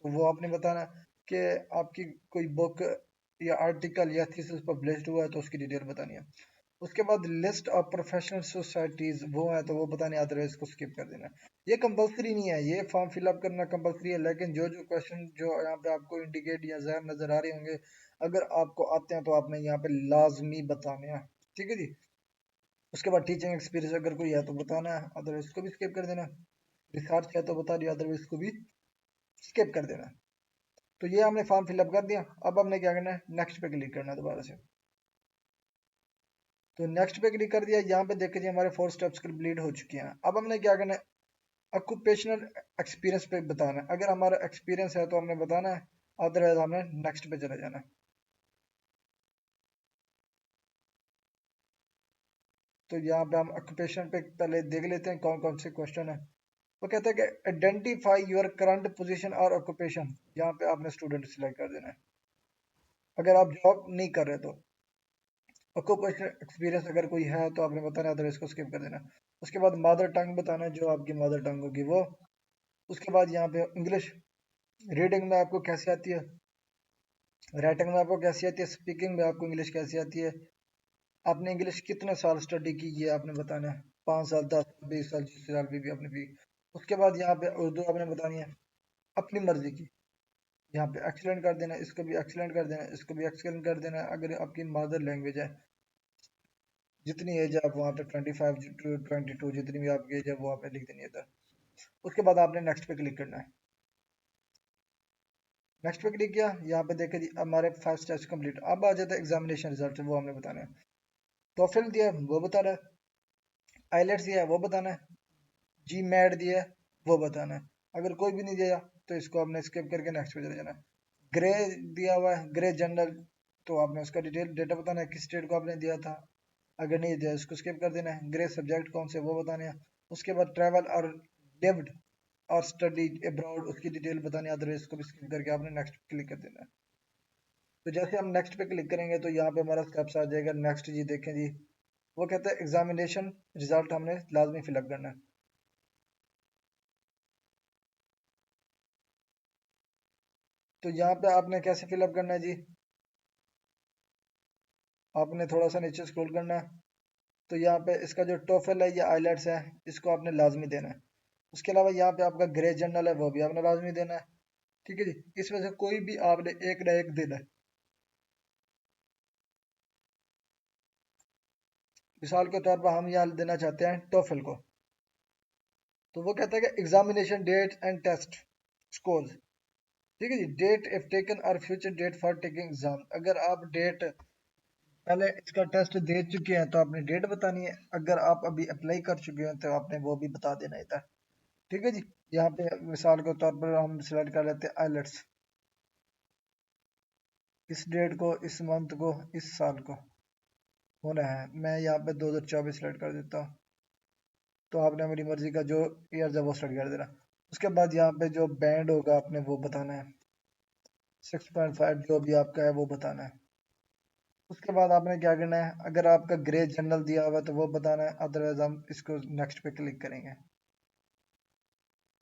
तो वो आपने बताना कि आपकी कोई बुक या आर्टिकल या थीसिस पब्लिश्ड हुआ है तो उसकी डिटेल बतानी है। उसके बाद लिस्ट ऑफ प्रोफेशनल सोसाइटीज वो है तो वो बताने, अदरवाइज को स्किप कर देना। ये कंपलसरी नहीं है, ये फॉर्म फिलअप करना कंपलसरी है, लेकिन जो जो क्वेश्चन जो यहाँ पे आपको इंडिकेट या जहर नजर आ रहे होंगे अगर आपको आते हैं तो आपने यहाँ पे लाजमी बताने हैं, ठीक है जी। उसके बाद टीचिंग एक्सपीरियंस अगर कोई है तो बताना है, अदरवाइज को भी स्किप कर देना। रिसर्च है तो बता दिया, अदरवाइज को भी स्किप कर देना। तो ये हमने फॉर्म फिलअप कर दिया। अब हमने क्या करना है, नेक्स्ट पे क्लिक करना है दोबारा से। तो नेक्स्ट पे क्लिक कर दिया। यहाँ पे देखिए हमारे 4 स्टेप्स कंप्लीट हो चुके हैं। अब हमने क्या करना है, ऑक्यूपेशनल एक्सपीरियंस पे बताना है। अगर हमारा एक्सपीरियंस है तो हमने बताना है, अदरवाइज हमने नेक्स्ट पे चले जाना है। तो यहाँ पे हम ऑक्यूपेशन पे पहले देख लेते हैं कौन कौन से क्वेश्चन है। वो कहता है कि आइडेंटिफाई योर करंट पोजीशन और ऑक्यूपेशन, यहाँ पे आपने स्टूडेंट सिलेक्ट कर देना है। अगर आप जॉब नहीं कर रहे तो ऑक्यूपेशनल एक्सपीरियंस अगर कोई है तो आपने बताना, अदरवाइज को स्किप कर देना। उसके बाद मदर टंग बताना, जो आपकी मदर टंग होगी वो। उसके बाद यहाँ पे इंग्लिश, रीडिंग में आपको कैसी आती है, राइटिंग में आपको कैसी आती है, स्पीकिंग में आपको इंग्लिश कैसी आती है, आपने इंग्लिश कितने साल स्टडी की ये आपने बताना है, 5 साल, 10 साल, 20 साल, जिस साल भी आपने भी। उसके बाद यहाँ पे उर्दू आपने बतानी है अपनी मर्जी की, यहाँ पे एक्सीलेंट कर देना, इसको भी एक्सीलेंट कर देना, इसको भी एक्सीलेंट कर देना अगर आपकी मदर लैंग्वेज है। जितनी एज है आप वहाँ पे 25 टू 22, जितनी भी आपकी एज है वो आपने लिख देनी है इधर। उसके बाद आपने नेक्स्ट पे क्लिक करना है। नेक्स्ट पे क्लिक किया, यहाँ पे देखे जी हमारे 5 स्टेप्स कंप्लीट। अब आ जाता है एग्जामिनेशन रिजल्ट, वो हमने बताना है। टोफिल दिया है वो बताना है, आइलेट्स दिया है वो बताना है, जी मैट दिया है वो बताना है। अगर कोई भी नहीं दिया तो इसको आपने स्किप करके नेक्स्ट पे चले जाना है। ग्रे दिया हुआ है, ग्रे जनरल, तो आपने उसका डिटेल डेटा बताना है, किस स्टेट को आपने दिया था। अगर नहीं दिया इसको स्किप कर देना है। ग्रे सब्जेक्ट कौन से वो बताने हैं। उसके बाद ट्रैवल और लिव्ड और स्टडी अब्रॉड उसकी डिटेल बतानी है, अदरवाइज इसको भी स्किप करके आपने नेक्स्ट क्लिक कर देना है। तो जैसे हम नेक्स्ट पे क्लिक करेंगे तो यहाँ पे हमारा स्टेप्स आ जाएगा। नेक्स्ट जी देखें जी, वो कहता है एग्जामिनेशन रिजल्ट हमने लाजमी फिलअप करना है। तो यहाँ पे आपने कैसे फिलअप करना है जी, आपने थोड़ा सा नीचे स्क्रॉल करना है। तो यहाँ पे इसका जो टोफल है या आइलेट्स है इसको आपने लाजमी देना है। उसके अलावा यहाँ पे आपका ग्रे जर्नल है वो भी आपने लाजमी देना है। ठीक है जी, इसमें से कोई भी आपने एक ना एक देना है। मिसाल के तौर पर हम यहाँ देना चाहते हैं टोफल को, तो वो कहता है कि examination date and test score. ठीक है जी, डेट इफ टेकन और future date for taking exam. अगर आप डेट पहले इसका टेस्ट दे चुके हैं तो आपने डेट बतानी है, अगर आप अभी अप्लाई कर चुके हैं तो आपने वो भी बता देना है। ठीक है जी, यहाँ पे मिसाल के तौर पर हम सिलेक्ट कर लेते हैं आइलेट्स, इस डेट को, इस मंथ को, इस साल को होना है। मैं यहाँ पे 2024 सेलेक्ट कर देता हूँ। तो आपने मेरी मर्जी का जो ईयर है वो सेलेक्ट कर देना। उसके बाद यहाँ पे जो बैंड होगा आपने वो बताना है, 6.5 जो भी आपका है वो बताना है। उसके बाद आपने क्या करना है, अगर आपका ग्रे जनरल दिया हुआ तो वो बताना है, अदरवाइज हम इसको नेक्स्ट पे क्लिक करेंगे।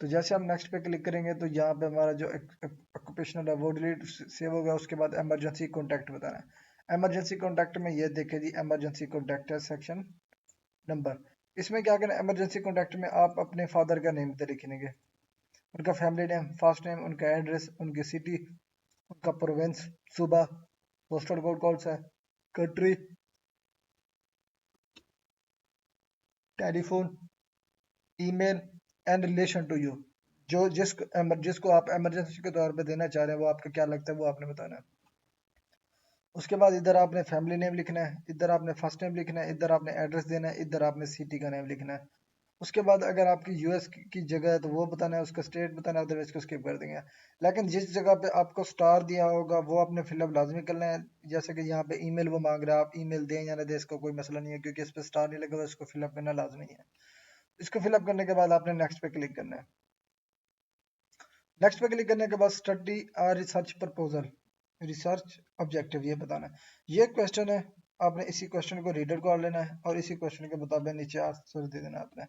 तो जैसे हम नेक्स्ट पे क्लिक करेंगे तो यहाँ पे हमारा जो ऑक्यूपेशनल है वो डिलीट सेव होगा। उसके बाद इमरजेंसी कॉन्टैक्ट बताना है। इमरजेंसी कॉन्टैक्ट में ये देखे जी, इमरजेंसी कॉन्टैक्ट है सेक्शन नंबर। इसमें क्या करना है, इमरजेंसी कॉन्टैक्ट में आप अपने फादर का नेम इधर लिखेंगे, उनका फैमिली नेम, फर्स्ट नेम, उनका एड्रेस, उनकी सिटी, उनका प्रोविंस, सूबा, पोस्टल कोड कौन सा है, country, telephone, email and relation to you. जो जिसको आप इमरजेंसी के तौर पे देना चाह रहे हैं वो आपका क्या लगता है वो आपने बताना है। उसके बाद इधर आपने फैमिली नेम लिखना है, इधर आपने फर्स्ट नेम लिखना है, इधर आपने एड्रेस देना है, इधर आपने सिटी का नेम लिखना है। उसके बाद अगर आपकी यूएस की जगह है तो वो बताना है, उसका स्टेट बताना है, अदरवाइज को स्किप कर देंगे। लेकिन जिस जगह पे आपको स्टार दिया होगा वो आपने फिलअप लाजमी करना है। जैसे कि यहाँ पे ईमेल वो मांग रहा है, आप ईमेल दें या ना दें इसका कोई मसला नहीं है, क्योंकि इस पे स्टार नहीं लगा हुआ, इसको फिलअप करना लाजमी है। इसको फिलअप करने के बाद आपने नेक्स्ट पे क्लिक करना है। नेक्स्ट पे क्लिक करने के बाद स्टडी और रिसर्च प्रपोजल, रिसर्च ऑब्जेक्टिव ये बताना है। ये क्वेश्चन है, आपने इसी क्वेश्चन को रीडर को लेना है और इसी क्वेश्चन के मुताबिक नीचे आंसर दे देना आपने।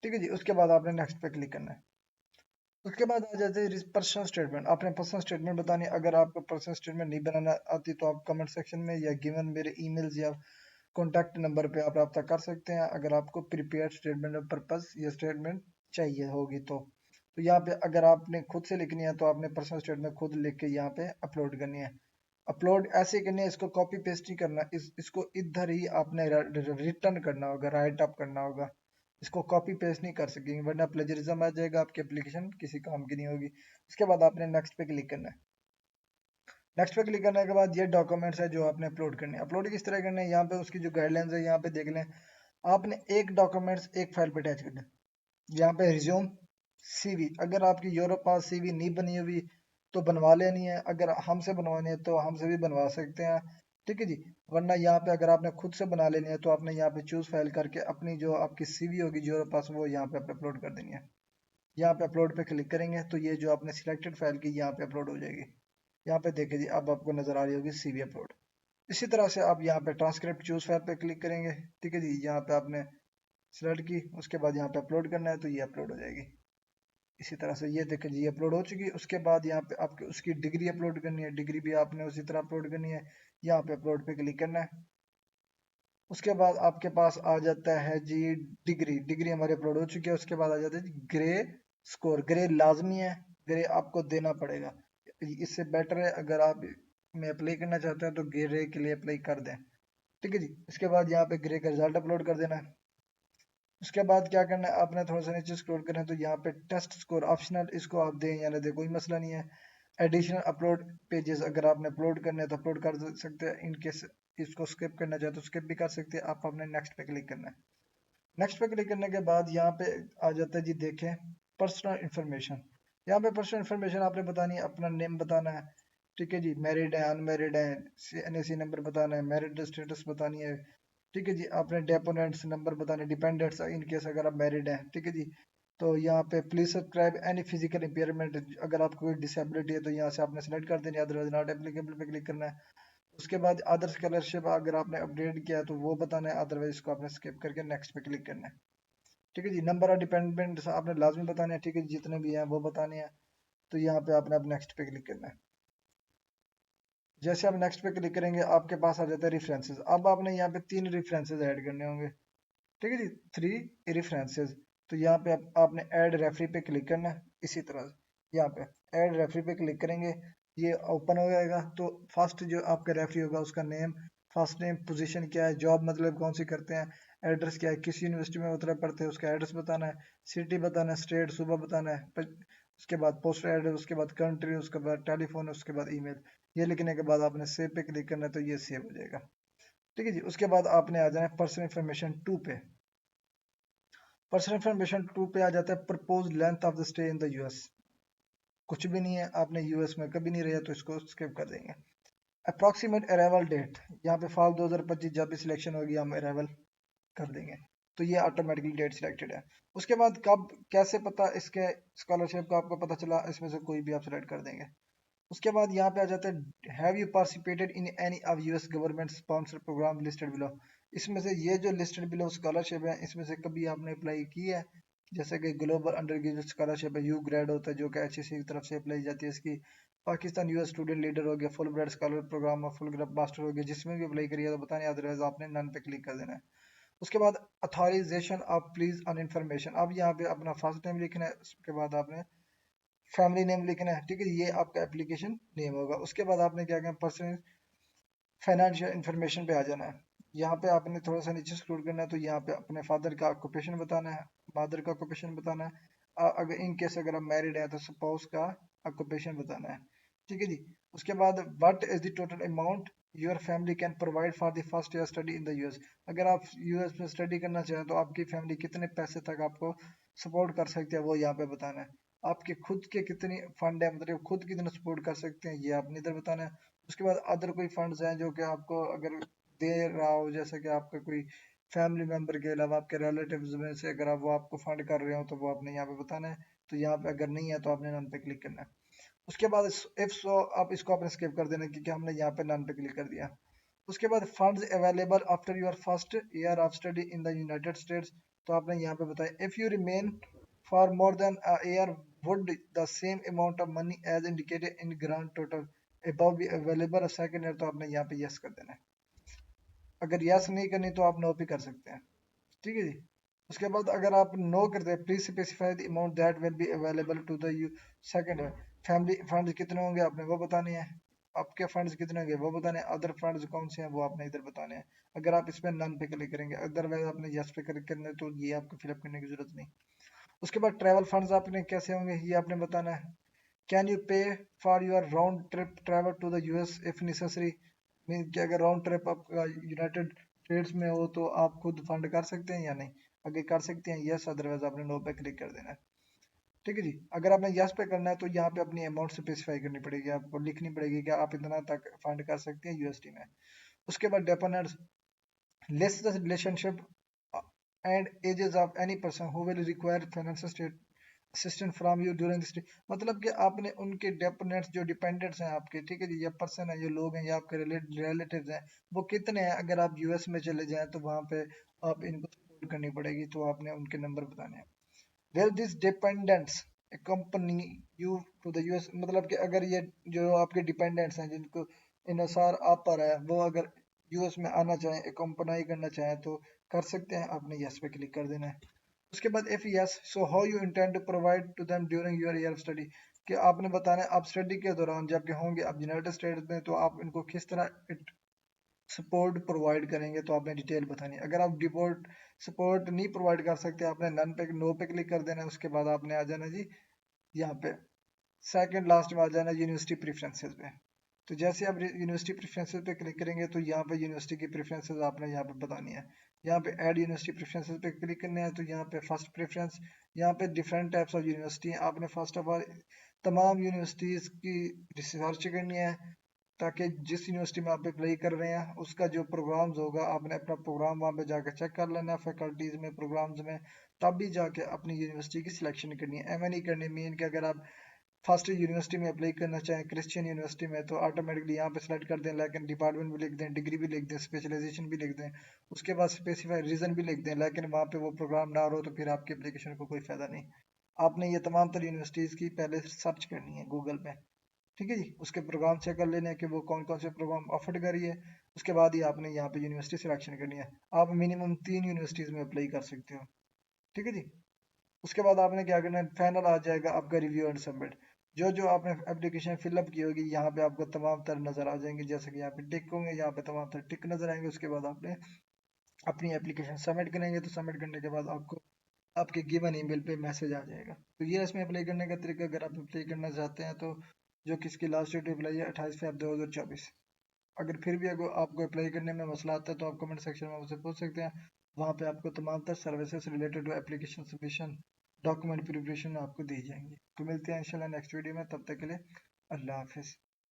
ठीक है जी, उसके बाद आपने नेक्स्ट पे क्लिक करना है। उसके बाद आ जाते हैं पर्सनल स्टेटमेंट। आपने पर्सनल स्टेटमेंट बतानी है। अगर आपको पर्सनल स्टेटमेंट नहीं बनाना आती तो आप कमेंट सेक्शन में या गिवन मेरे ईमेल्स या कॉन्टैक्ट नंबर पे आप रब्ता कर सकते हैं, अगर आपको प्रिपेयर स्टेटमेंट पर्पस या स्टेटमेंट चाहिए होगी तो यहाँ पे अगर आपने खुद से लिखनी है तो आपने पर्सनल स्टेटमेंट खुद लिख के यहाँ पे अपलोड करनी है। अपलोड ऐसे करनी है, इसको कॉपी पेस्ट नहीं करना, इसको इधर ही आपने रिटर्न करना होगा, राइट अप करना होगा। इसको कॉपी पेस्ट नहीं कर सकेंगे वरना प्लेजरिज्म आ जाएगा, आपकी एप्लीकेशन किसी काम की नहीं होगी। उसके बाद आपने नेक्स्ट पे क्लिक करना है। नेक्स्ट पे क्लिक करने के बाद ये डॉक्यूमेंट्स है जो आपने अपलोड करने हैं। अपलोड किस तरह करने हैं, यहाँ पे उसकी जो गाइडलाइंस है यहाँ पे देख लें। आपने एक डॉक्यूमेंट्स एक फाइल पे अटैच करना है। यहाँ पे रिज्यूम, सीवी, अगर आपकी यूरोप पास सीवी नहीं बनी हुई तो बनवा लेनी है, अगर हमसे बनवानी है तो हमसे भी बनवा सकते हैं। ठीक है जी, वरना यहाँ पे अगर आपने खुद से बना लेनी है तो आपने यहाँ पे चूज फाइल करके अपनी जो आपकी सीवी होगी यूरोप पास वो यहाँ पे अपलोड कर देनी है। यहाँ पे अपलोड पे क्लिक करेंगे तो ये जो आपने सिलेक्टेड फाइल की यहाँ पे अपलोड हो जाएगी। यहाँ पे देखिए जी, अब आपको नजर आ रही होगी सीवी अपलोड। इसी तरह से आप यहाँ पे ट्रांसक्रिप्ट चूज फाइल पे क्लिक करेंगे, ठीक है जी। यहाँ पे आपने सिलेक्ट की, उसके बाद यहाँ पे अपलोड करना है तो ये अपलोड हो जाएगी। इसी तरह से ये देखिए जी, ये अपलोड हो चुकी है। उसके बाद यहाँ पे आपके उसकी डिग्री अपलोड करनी है, डिग्री भी आपने उसी तरह अपलोड करनी है। यहाँ पे अपलोड पे क्लिक करना है। उसके बाद आपके पास आ जाता है जी डिग्री, डिग्री हमारी अपलोड हो चुकी है। उसके बाद आ जाता है जी ग्रे स्कोर, ग्रे लाजमी है, ग्रे आपको देना पड़ेगा। इससे बेटर है अगर आप में अप्लाई करना चाहते हैं तो ग्रे के लिए अप्लाई कर दें, ठीक है जी। इसके बाद यहाँ पे ग्रे का रिजल्ट अपलोड कर देना है। उसके बाद क्या करना है, आपने थोड़ा सा नीचे स्क्रॉल करना है तो यहाँ पे टेस्ट स्कोर ऑप्शनल, इसको आप दें या ना दें कोई मसला नहीं है। एडिशनल अपलोड पेजेस, अगर आपने अपलोड करने हैं तो अपलोड कर सकते हैं, इनकेस इसको स्किप करना चाहे तो स्किप भी कर सकते हैं। आप अपने नेक्स्ट पे क्लिक करना है। नेक्स्ट पे क्लिक करने के बाद यहाँ पे आ जाता है जी, देखें पर्सनल इन्फॉर्मेशन। यहाँ पे पर्सनल इन्फॉर्मेशन आपने बतानी है, अपना नेम बताना है, ठीक है जी। मैरिड है, अनमैरिड है, एनएसी नंबर बताना है, मैरिड स्टेटस बतानी है, ठीक है जी। आपने डेपोनेंट्स नंबर बताने, डिपेंडेंट्स इन केस अगर आप मैरिड हैं, ठीक है जी। तो यहाँ पे please subscribe any physical impairment, अगर आपको कोई डिसेबिलिटी है तो यहाँ से आपने सेलेक्ट कर देनी है, अदरवाइज नॉट एप्लीकेबल पे क्लिक करना है। उसके बाद अदर स्कॉलरशिप अगर आपने अपडेट किया है तो वो बताना है, अदरवाइज इसको आपने स्किप करके नेक्स्ट पे क्लिक करना है, ठीक है जी। नंबर ऑफ डिपेंडेंट्स आपने लाजमी बताने हैं, ठीक है, जितने भी हैं वो बताने हैं। तो यहाँ पे आपने अब नेक्स्ट पे क्लिक करना है। जैसे आप नेक्स्ट पे क्लिक करेंगे आपके पास आ जाता है रेफरेंसेस। अब आपने यहाँ पे 3 रेफरेंसेस ऐड करने होंगे, ठीक है जी, 3 रेफरेंसेस। तो यहाँ पे आपने ऐड रेफरी पे क्लिक करना है। इसी तरह यहाँ पे ऐड रेफरी पे क्लिक करेंगे, ये ओपन हो जाएगा। तो फर्स्ट जो आपका रेफरी होगा उसका नेम, फर्स्ट नेम, पोजीशन क्या है, जॉब मतलब कौन सी करते हैं, एड्रेस क्या है, किस यूनिवर्सिटी में उतना पढ़ते हैं उसका एड्रेस बताना है, सिटी बताना है, स्टेट सुबह बताना है, उसके बाद पोस्टल एड्रेस, उसके बाद कंट्री, उसके बाद टेलीफोन, उसके बाद ईमेल। ये लिखने के बाद आपने सेव पे क्लिक करना है तो ये सेव हो जाएगा, ठीक है जी। उसके बाद आपने आ जाना है पर्सनल इन्फॉर्मेशन 2 पे। पर्सनल इन्फॉर्मेशन 2 पे आ जाता है propose length of the stay in the US. कुछ भी नहीं है, आपने यूएस में कभी नहीं रहे तो इसको स्किप कर देंगे। अप्रॉक्सीमेट अराइवल डेट, यहाँ पे फॉल 2025 जब भी सिलेक्शन होगी हम अराइवल कर देंगे, तो ये ऑटोमेटिकली डेट सिलेक्टेड है। उसके बाद कब कैसे पता इसके स्कॉलरशिप का आपको पता चला, इसमें से कोई भी आप सिलेक्ट कर देंगे। उसके बाद यहाँ पे आ जाता है have you participated in any of US government sponsored program listed below. इसमें से ये जो लिस्टेड बिलो स्कॉलरशिप है इसमें से कभी आपने अप्लाई की है, जैसे कि ग्लोबल अंडर ग्रेजुएट स्कॉलरशिप है, यू ग्रेड होता है जो कि एचईसी की तरफ से अप्लाई जाती है इसकी। पाकिस्तान यूएस स्टूडेंट लीडर हो गया, फुल ब्राइट स्कॉलर प्रोग्राम और फुल ग्रेड मास्टर हो गया, जिसमें भी अप्लाई करिए तो बताने, अदरवाइज आपने नन पे क्लिक कर देना है। उसके बाद authorisation of please on information, अब यहाँ पे अपना फर्स्ट नेम लिखना है, उसके बाद आपने फैमिली नेम लिखना है, ठीक है, ये आपका एप्लीकेशन नेम होगा। उसके बाद आपने क्या करना, पर्सनल फाइनेंशियल इन्फॉर्मेशन पे आ जाना है। यहाँ पे आपने थोड़ा सा नीचे स्क्रॉल करना है तो यहाँ पे अपने फादर का ऑक्यूपेशन बताना है, मदर का ऑक्यूपेशन बताना है। अगर इन केस अगर आप मैरिड है तो स्पाउस का ऑक्यूपेशन बताना है, ठीक है जी। उसके बाद what is the total amount your family can provide for the first year study in the US. अगर आप यूएस में स्टडी करना चाहें तो आपकी फैमिली कितने पैसे तक आपको सपोर्ट कर सकते हैं वो यहाँ पे बताना है। आपके खुद के कितनी फंड है, मतलब खुद कितना सपोर्ट कर सकते हैं ये आपने इधर बताना है। उसके बाद अदर कोई फंड्स हैं जो कि आपको अगर दे रहा हो, जैसे कि आपका कोई फैमिली मेंबर के अलावा आपके रिलेटिव्स में से अगर आप वो आपको फंड कर रहे हो तो वो आपने यहाँ पे बताना है। तो यहाँ पे अगर नहीं है तो आपने नन पे क्लिक करना है। उसके बाद इफ सो आप इसको आपने स्किप कर देना क्योंकि हमने यहाँ पे नन पे क्लिक कर दिया। उसके बाद funds available after your first year of study in the United states, तो आपने यहाँ पे बताया if you remain for more than a year would the same amount of money as indicated in grand total above be available a second year, तो आपने यहाँ पे yes कर देना है। अगर यस नहीं करनी तो आप नो भी कर सकते हैं, ठीक है जी। उसके बाद अगर आप नो करते हैं please specify the amount that will be available to the you second year. Family funds कितने होंगे आपने वो बताने हैं, आपके फंड्स कितने होंगे वो बताने हैं, अदर फंड्स कौन से हैं वो आपने इधर बताने हैं। अगर आप इसमें नन पे क्लिक करेंगे, अदरवाइज आपने यस पे क्लिक करना है तो ये आपको फिलअप करने की जरूरत नहीं। उसके बाद ट्रैवल फंड्स आपने कैसे होंगे ये आपने बताना है। Can you pay for your round trip travel to the US if necessary, mean कि अगर राउंड ट्रिप आपका यूनाइटेड स्टेट्स में हो तो आप खुद फंड कर सकते हैं या नहीं। अगर कर सकते हैं यस, अदरवाइज आपने नो पे क्लिक कर देना है, ठीक है जी। अगर आपने यस पे करना है तो यहाँ पे अपनी अमाउंट स्पेसिफाई करनी पड़ेगी, आपको लिखनी पड़ेगी कि आप इतना तक फंड कर सकते हैं यूएसडी में। उसके बाद deponents list the relationship and ages of any person who will require financial assistant from you during this, मतलब कि आपने उनके डिपेंडेंट्स जो डिपेंडेंट्स हैं आपके, ठीक है जी, ये पर्सन है, ये लोग हैं, ये आपके रिलेटिव्स हैं, वो कितने हैं। अगर आप यूएस में चले जाएं तो वहां पे आप इनको सपोर्ट करनी पड़ेगी, तो आपने उनके नंबर बताने हैं। Where this dependents company you to the US, मतलब कि अगर ये जो आपके डिपेंडेंट्स हैं जिनको इनसार आप पर है, वो अगर यूएस में आना चाहें, कंपनाई करना चाहें तो कर सकते हैं। आपने यस पे क्लिक कर देना है। उसके बाद if yes so how you intend to provide to them during your year of study, कि आपने बताना है आप स्टडी के दौरान जब के होंगे आप यूनाइटेड स्टेट्स में, तो आप इनको किस तरह सपोर्ट प्रोवाइड करेंगे, तो आपने डिटेल बतानी है। अगर आप डिपोर्ट सपोर्ट नहीं प्रोवाइड कर सकते, आपने नन पे नो पे क्लिक कर देना है। उसके बाद आपने आ जाना जी यहाँ पे सेकंड लास्ट में आ जाना यूनिवर्सिटी प्रेफरेंसेस पे। तो जैसे आप यूनिवर्सिटी प्रेफरेंसेस पे क्लिक करेंगे तो यहाँ पे यूनिवर्सिटी की प्रेफरेंसेस आपने यहाँ पे बतानी है। यहाँ पे ऐड यूनिवर्सिटी प्रेफरेंसेस पे क्लिक करना है, तो यहाँ पे फर्स्ट प्रेफरेंस, यहाँ पे डिफरेंट टाइप्स ऑफ यूनिवर्सिटी है। आपने फर्स्ट ऑफ ऑल तमाम यूनिवर्सिटीज़ की रिसर्च करनी है, ताकि जिस यूनिवर्सिटी में आप अप्लाई कर रहे हैं उसका जो प्रोग्राम्स होगा, आपने अपना प्रोग्राम वहाँ पे जाकर चेक कर लेना है फैकल्टीज़ में, प्रोग्राम्स में, तब भी जाके अपनी यूनिवर्सिटी की सिलेक्शन करनी है। एम नहीं करनी मीन कि अगर आप फर्स्ट यूनिवर्सिटी में अप्लाई करना चाहें क्रिश्चियन यूनिवर्सिटी में, तो ऑटोमेटिकली यहाँ पे सेलेक्ट कर दें, लेकिन डिपार्टमेंट भी लिख दें, डिग्री भी लिख दें, स्पेशलाइजेशन भी लिख दें, उसके बाद स्पेसिफाई रीजन भी लिख दें, लेकिन वहाँ पे वो प्रोग्राम ना हो तो फिर आपकी एप्लीकेशन को कोई फायदा नहीं। आपने ये तमाम तर यूनिवर्सिटीज़ की पहले सर्च करनी है गूगल पे, ठीक है जी। उसके प्रोग्राम चेक कर लेने हैं कि वो कौन कौन से प्रोग्राम ऑफर कर रही है। उसके बाद ही आपने यहाँ पे यूनिवर्सिटी सिलेक्शन करनी है। आप मिनिमम 3 यूनिवर्सिटीज़ में अप्लाई कर सकते हो, ठीक है जी। उसके बाद आपने क्या करना है, फाइनल आ जाएगा आपका रिव्यू एंड सबमिट। जो जो आपने एप्लीकेशन फिलअप की होगी यहाँ पे आपको तमाम तर नजर आ जाएंगे, जैसे कि यहाँ पे टिक होंगे, यहाँ पे तमाम तर टिक नजर आएंगे। उसके बाद आपने अपनी एप्लीकेशन सबमिट करेंगे, तो सबमिट करने के बाद आपको आपके गिवन ईमेल पे मैसेज आ जाएगा। तो ये इसमें अप्लाई करने का तरीका, अगर आप अप्लाई करना चाहते हैं तो जो कि इसकी लास्ट डेट अप्लाई है 28 फ़रवरी 2024। अगर फिर भी अगर आपको अप्लाई करने में मसला आता है तो आप कमेंट सेक्शन में मुझसे पूछ सकते हैं। वहाँ पे आपको तमाम तर services related to application submission, document preparation आपको दी जाएंगी। तो मिलते हैं इंशाल्लाह नेक्स्ट वीडियो में, तब तक के लिए अल्लाह हाफिज़।